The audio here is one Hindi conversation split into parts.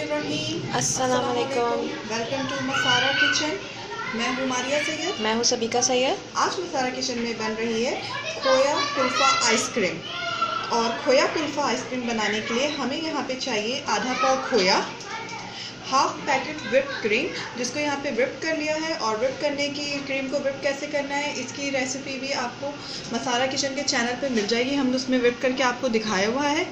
बिस्मिल्लाहिर्रहमानिर्रहीम। अस्सलाम वालेकुम। Welcome to Masara kitchen. मैं हूँ मारिया सैयद। मैं हूँ सबिका सैयद। आज मसारा किचन में बन रही है खोया कुल्फ़ा आइसक्रीम। और खोया कुल्फ़ा आइसक्रीम बनाने के लिए हमें यहाँ पे चाहिए आधा पाव खोया, हाफ पैकेट व्हिप क्रीम, जिसको यहाँ पे व्हिप कर लिया है। और व्हिप करने की क्रीम को व्हिप कैसे करना है इसकी रेसिपी भी आपको मसारा किचन के चैनल पे मिल जाएगी। हमने उसमें व्हिप करके आपको दिखाया हुआ है।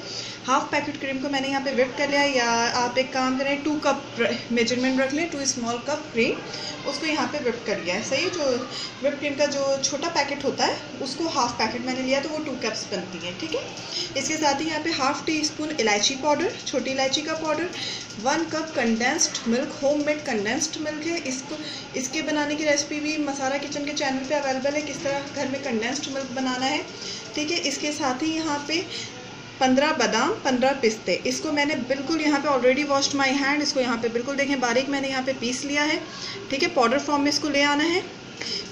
हाफ पैकेट क्रीम को मैंने यहाँ पे व्हिप कर लिया है। या आप एक काम करें, 2 कप मेजरमेंट रख लें, 2 स्मॉल कप क्रीम, उसको यहाँ पे व्हिप कर लिया है। सही, जो व्हिप क्रीम का जो छोटा पैकेट होता है उसको हाफ पैकेट मैंने लिया, तो वो 2 कप्स बनती है। ठीक है। इसके साथ ही यहाँ पे हाफ टी स्पून इलायची पाउडर, छोटी इलायची का powder, 1 cup condensed milk, homemade condensed milk है। इसके बनाने की रेसिपी भी मसारा किचन के चैनल पे अवेलेबल है, किस तरह घर में कंडेंस्ड मिल्क बनाना है। ठीक है। इसके साथ ही यहाँ पे 15 बादाम, 15 पिस्ते, इसको मैंने बिल्कुल यहाँ पे ऑलरेडी वॉश्ड माय हैंड, इसको यहाँ पे बिल्कुल देखें बारीक मैंने यहाँ पे पीस लिया है। ठीक है। पाउडर फॉर्म में इसको ले आना है।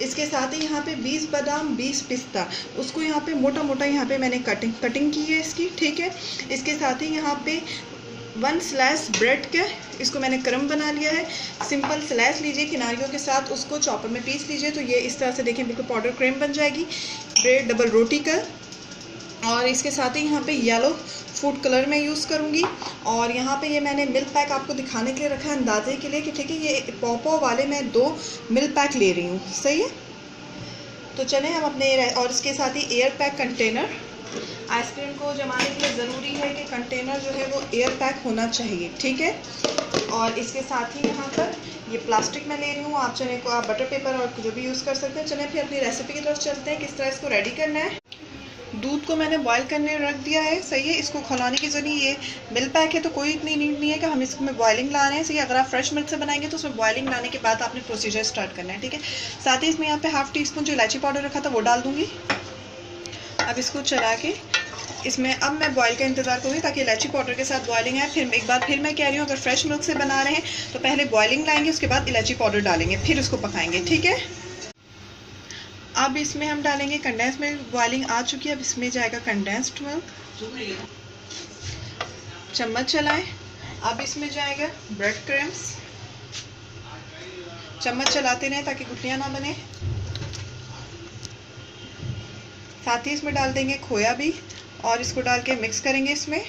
इसके साथ ही यहाँ पे 20 बादाम, 20 पिस्ता, उसको यहाँ पे मोटा मोटा यहाँ पे मैंने कटिंग की है इसकी। ठीक है। इसके साथ ही यहाँ पे 1 स्लाइस ब्रेड के, इसको मैंने क्रम बना लिया है। सिंपल स्लाइस लीजिए किनारियों के साथ, उसको चॉपर में पीस लीजिए, तो ये इस तरह से देखें बिल्कुल पाउडर क्रीम बन जाएगी। ब्रेड डबल रोटी का। और इसके साथ ही यहाँ पे येलो फूड कलर में यूज़ करूँगी। और यहाँ पे ये मैंने मिल्क पैक आपको दिखाने के लिए रखा है, अंदाजे के लिए कि ठीक है ये पॉपो वाले मैं 2 मिल्क पैक ले रही हूँ। सही है। तो चलें हम अपने, और इसके साथ ही एयर पैक कंटेनर, आइसक्रीम को जमाने के लिए ज़रूरी है कि कंटेनर जो है वो एयर पैक होना चाहिए। ठीक है। और इसके साथ ही यहाँ पर ये प्लास्टिक में ले रही हूँ, आप चने को आप बटर पेपर और जो भी यूज़ कर सकते हैं। चलें फिर अपनी रेसिपी की तरफ चलते हैं, किस तरह इसको रेडी करना है। दूध को मैंने बॉईल करने रख दिया है। सही है। इसको खौलाने की ज़रूरत नहीं, ये मिल्क पैक है तो कोई इतनी नीड नहीं है कि हम इसमें बॉइलिंग ला रहे हैं। सही है। अगर आप फ्रेश मिल्क से बनाएंगे तो उसमें बॉइलिंग लाने के बाद आपने प्रोसीजर स्टार्ट करना है। ठीक है। साथ ही इसमें यहाँ पे हाफ टी स्पून जो इलायची पाउडर रखा था वो डाल दूँगी। अब इसको चला के इसमें अब मैं बॉईल का इंतज़ार करूँगी ताकि इलायची पाउडर के साथ बॉइलिंग आए। फिर एक बार फिर मैं कह रही हूँ, अगर फ्रेश मिल्क से बना रहे हैं तो पहले बॉइलिंग लाएंगे, उसके बाद इलायची पाउडर डालेंगे, फिर उसको पकाएंगे। ठीक है। अब इसमें हम डालेंगे कंडेंस मिल्क। बॉइलिंग आ चुकी है, अब इसमें जाएगा कंडेंस्ड मिल्क। चम्मच चलाएं। अब इसमें जाएगा ब्रेड क्रम्स, चम्मच चलाते रहें ताकि गुठलियाँ ना बने। साथ ही इसमें डाल देंगे खोया भी, और इसको डाल के मिक्स करेंगे इसमें।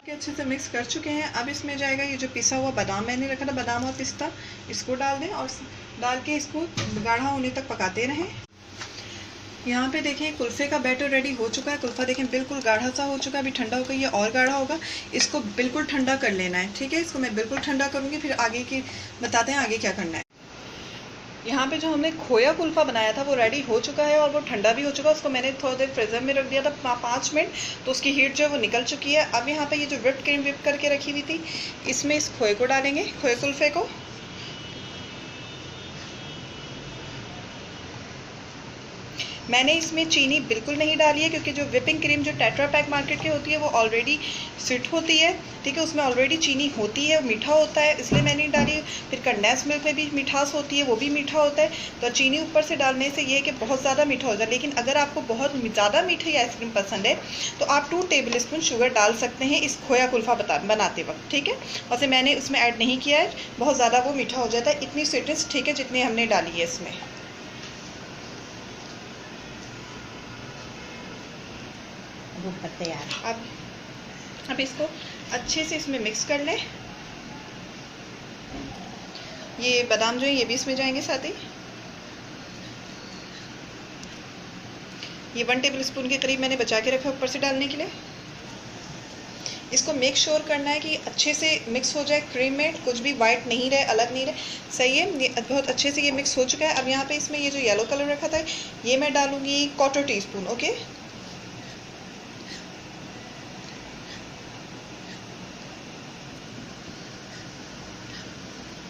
अच्छे से मिक्स कर चुके हैं। अब इसमें जाएगा ये जो पिसा हुआ बादाम मैंने रखा था, बादाम और पिस्ता, इसको डाल दें और डाल के इसको गाढ़ा होने तक पकाते रहें। यहाँ पे देखें कुल्फ़े का बैटर रेडी हो चुका है। कुल्फ़ा देखें बिल्कुल गाढ़ा सा हो चुका है, अभी ठंडा होकर ये और गाढ़ा होगा। इसको बिल्कुल ठंडा कर लेना है। ठीक है। इसको मैं बिल्कुल ठंडा करूँगी, फिर आगे की बताते हैं आगे क्या करना है। यहाँ पे जो हमने खोया कुल्फ़ा बनाया था वो रेडी हो चुका है और वो ठंडा भी हो चुका है। उसको मैंने थोड़ी देर फ्रीज़र में रख दिया था 5 मिनट, तो उसकी हीट जो है वो निकल चुकी है। अब यहाँ पे ये जो व्हिप्ड क्रीम व्हिप करके रखी हुई थी, इसमें इस खोए को डालेंगे, खोए कुल्फ़े को। मैंने इसमें चीनी बिल्कुल नहीं डाली है क्योंकि जो व्हिपिंग क्रीम जो टेट्रा पैक मार्केट की होती है वो ऑलरेडी स्वीट होती है। ठीक है। उसमें ऑलरेडी चीनी होती है, मीठा होता है, इसलिए मैंने डाली। फिर कंडेंस मिल्क में भी मिठास होती है, वो भी मीठा होता है। तो चीनी ऊपर से डालने से ये है कि बहुत ज़्यादा मीठा हो जाए। लेकिन अगर आपको बहुत ज़्यादा मीठी आइसक्रीम पसंद है तो आप 2 टेबल स्पून शुगर डाल सकते हैं इस खोया कुल्फ़ा बनाते वक्त। ठीक है। वैसे मैंने उसमें ऐड नहीं किया है, बहुत ज़्यादा वो मीठा हो जाता है। इतनी स्वीटनेस ठीक है जितनी हमने डाली है इसमें। तैयार। अब इसको अच्छे से इसमें मिक्स कर लें। ये बादाम जो है ये भी इसमें जाएंगे साथ ही। ये 1 टेबल स्पून के करीब मैंने बचा के रखा ऊपर से डालने के लिए। इसको मेक श्योर करना है कि अच्छे से मिक्स हो जाए क्रीम में, कुछ भी वाइट नहीं रहे, अलग नहीं रहे। सही है। ये बहुत अच्छे से ये मिक्स हो चुका है। अब यहाँ पे इसमें ये जो येलो कलर रखा था ये मैं डालूंगी 1/4 टीस्पून। ओके।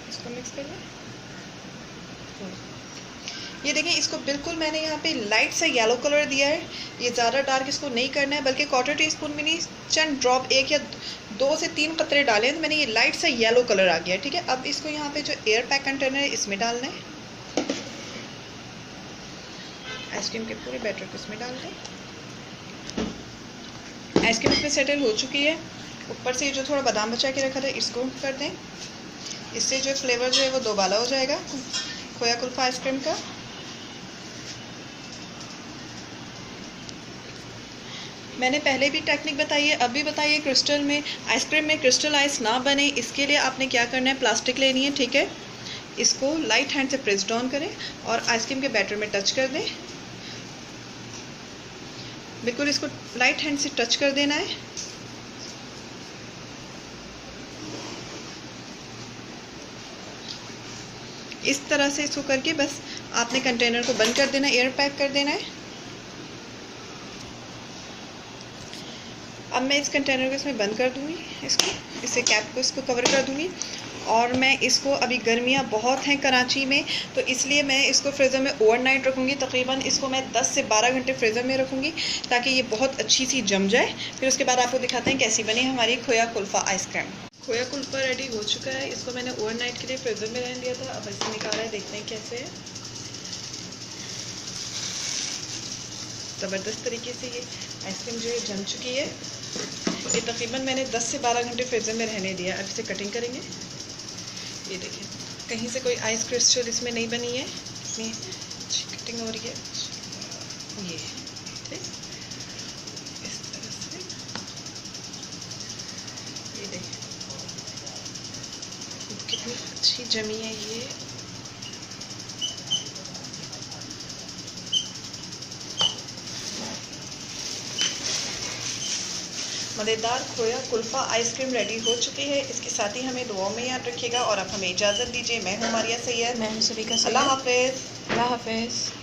इसको मिक्स कर लें। ये देखिए इसको बिल्कुल मैंने यहाँ पे लाइट सा येलो कलर दिया है। ये ज़्यादा डार्क इसको नहीं करना है, बल्कि 1/4 टीस्पून भी नहीं, चंद ड्रॉप, 1 या 2 से 3 कतरे डाले हैं तो मैंने ये लाइट सा येलो कलर आ गया है। ठीक है। अब इसको यहाँ पे जो एयर पैक कंटेनर है इसमें डालना है। आइसक्रीम के पूरे बैटर को इसमें डाल दें। आइसक्रीम इसमें सेटल हो चुकी है। ऊपर से जो थोड़ा बादाम बचा के रखा था इसको कर दें। इससे जो फ्लेवर जो है वो दोबाला हो जाएगा खोया कुल्फ़ा आइसक्रीम का। मैंने पहले भी टेक्निक बताई है, अब भी बताइए। क्रिस्टल में आइसक्रीम में क्रिस्टल आइस ना बने इसके लिए आपने क्या करना है, प्लास्टिक लेनी है, ठीक है। इसको लाइट हैंड से प्रेस डाउन करें और आइसक्रीम के बैटर में टच कर दें। बिल्कुल इसको लाइट हैंड से टच कर देना है। इस तरह से इसको करके बस आपने कंटेनर को बंद कर देना, एयर पैक कर देना है। अब मैं इस कंटेनर को इसमें बंद कर दूंगी, इसे कैप को इसको कवर कर दूंगी। और मैं इसको, अभी गर्मियाँ बहुत हैं कराची में, तो इसलिए मैं इसको फ्रीज़र में ओवरनाइट रखूँगी। तकरीबन इसको मैं 10 से 12 घंटे फ्रीज़र में रखूँगी ताकि ये बहुत अच्छी सी जम जाए। फिर उसके बाद आपको दिखाते हैं कैसी बनी हमारी खोया कुल्फ़ा आइसक्रीम। खोया कुल्फ़ा रेडी हो चुका है। इसको मैंने ओवरनाइट के लिए फ्रीज़र में रहने दिया था। अब इसे निकाला है, देखते हैं कैसे है। ज़बरदस्त तरीके से ये आइसक्रीम जो है जम चुकी है। ये तकरीबन मैंने 10 से 12 घंटे फ्रीज़र में रहने दिया। अब इसे कटिंग करेंगे। ये देखिए, कहीं से कोई आइस क्रिस्टल इसमें नहीं बनी है, इतनी अच्छी कटिंग हो रही है। ये ठीक, इस तरह से ये देखिए कितनी अच्छी जमी है ये। मज़ेदार खोया कुल्फ़ा आइसक्रीम रेडी हो चुकी है। इसके साथ ही हमें दुआओं में याद रखिएगा और अब हमें इजाज़त दीजिए। मैं हूँ मारिया सैयद। मैं हूँ सलीका सैयद। अल्लाह हाफ़िज़। अल्लाह हाफ़िज़।